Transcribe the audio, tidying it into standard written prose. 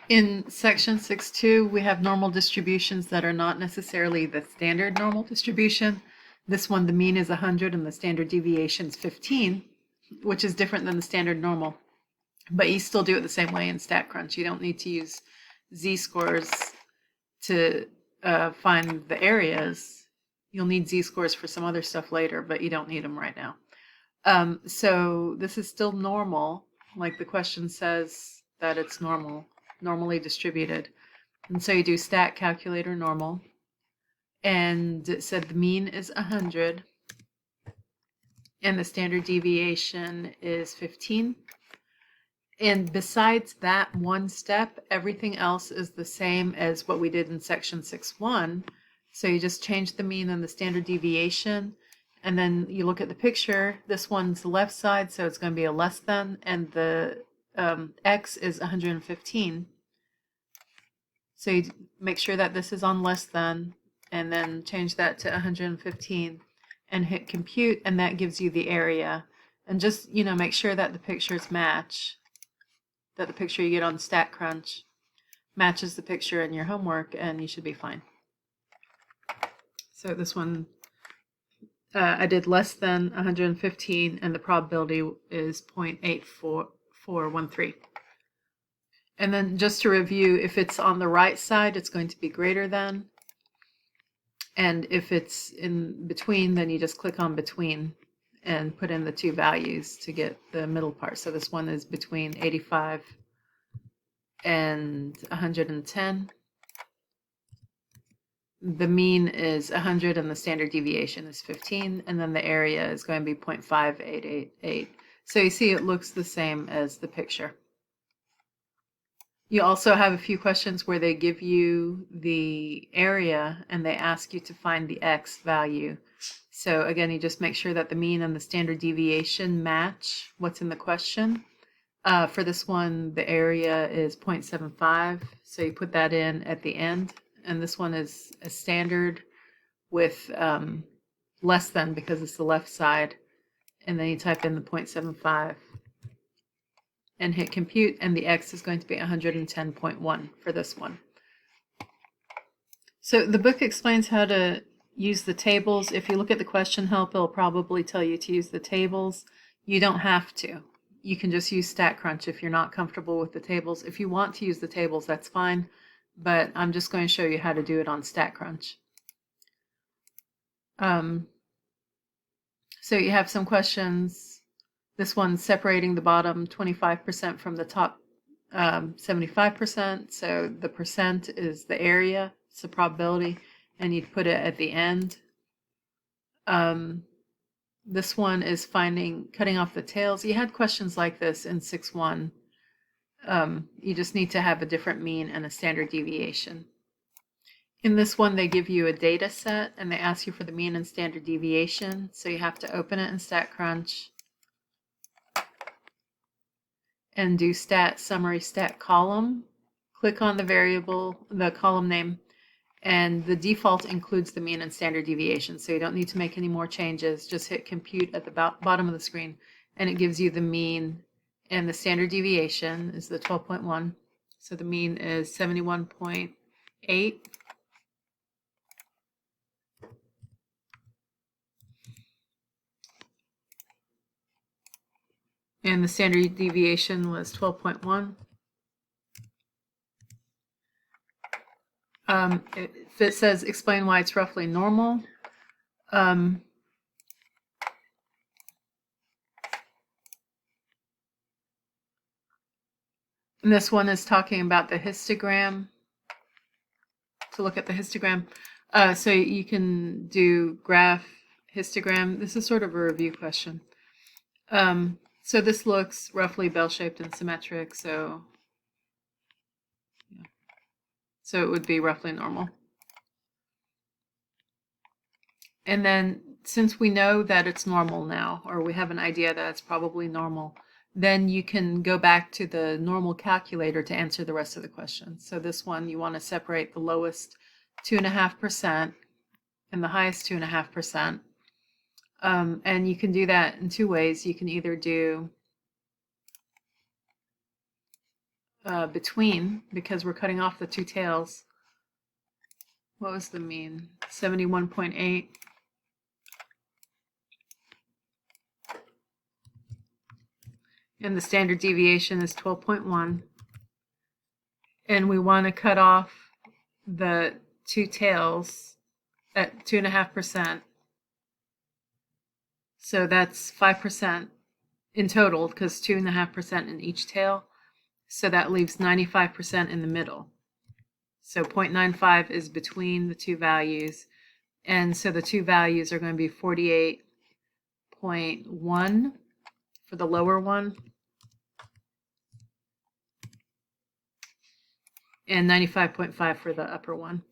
In section 6.2, we have normal distributions that are not necessarily the standard normal distribution. This one, the mean is 100 and the standard deviation is 15, which is different than the standard normal. But you still do it the same way in StatCrunch. You don't need to use z-scores to find the areas. You'll need z-scores for some other stuff later, but you don't need them right now. So this is still normal, like the question says that it's normal, normally distributed. And so you do stat calculator normal, and it said the mean is 100, and the standard deviation is 15. And besides that one step, everything else is the same as what we did in section 6.1. So you just change the mean and the standard deviation, and then you look at the picture. This one's the left side, so it's going to be a less than, and the x is 115. So you make sure that this is on less than, and then change that to 115 and hit compute, and that gives you the area. And just, make sure that the pictures match, that the picture you get on StatCrunch matches the picture in your homework, and you should be fine. So this one, I did less than 115, and the probability is 0.8413. And then just to review, if it's on the right side, it's going to be greater than. And if it's in between, then you just click on between and put in the two values to get the middle part. So this one is between 85 and 110. The mean is 100 and the standard deviation is 15, and then the area is going to be 0.5888. So you see it looks the same as the picture. You also have a few questions where they give you the area and they ask you to find the x value. So again, you just make sure that the mean and the standard deviation match what's in the question. For this one, the area is 0.75, so you put that in at the end. And this one is a standard with less than, because it's the left side. And then you type in the 0.75 and hit compute, and the x is going to be 110.1 for this one. So the book explains how to use the tables. If you look at the question help, it'll probably tell you to use the tables. You don't have to. You can just use StatCrunch if you're not comfortable with the tables. If you want to use the tables, that's fine, but I'm just going to show you how to do it on StatCrunch. So you have some questions. This one's separating the bottom 25% from the top 75%. So the percent is the area, it's the probability, and you'd put it at the end. This one is cutting off the tails. You had questions like this in 6.1. You just need to have a different mean and a standard deviation. In this one, they give you a data set and they ask you for the mean and standard deviation. So you have to open it in StatCrunch and do stat summary stat column. Click on the variable, the column name, and the default includes the mean and standard deviation. So you don't need to make any more changes. Just hit compute at the bottom of the screen and it gives you the mean, and the standard deviation is the 12.1. So the mean is 71.8. And the standard deviation was 12.1. If it says explain why it's roughly normal, and this one is talking about the histogram. To look at the histogram, so you can do graph histogram. This is sort of a review question. So this looks roughly bell-shaped and symmetric, so it would be roughly normal. And then since we know that it's normal now, or we have an idea that it's probably normal, then you can go back to the normal calculator to answer the rest of the question. So this one, you want to separate the lowest 2.5% and the highest 2.5%. And you can do that in two ways. You can either do between, because we're cutting off the two tails. What was the mean? 71.8. And the standard deviation is 12.1. And we want to cut off the two tails at 2.5%. So that's 5% in total, because 2.5% in each tail. So that leaves 95% in the middle. So 0.95 is between the two values. And so the two values are going to be 48.1 for the lower one and 95.5 for the upper one.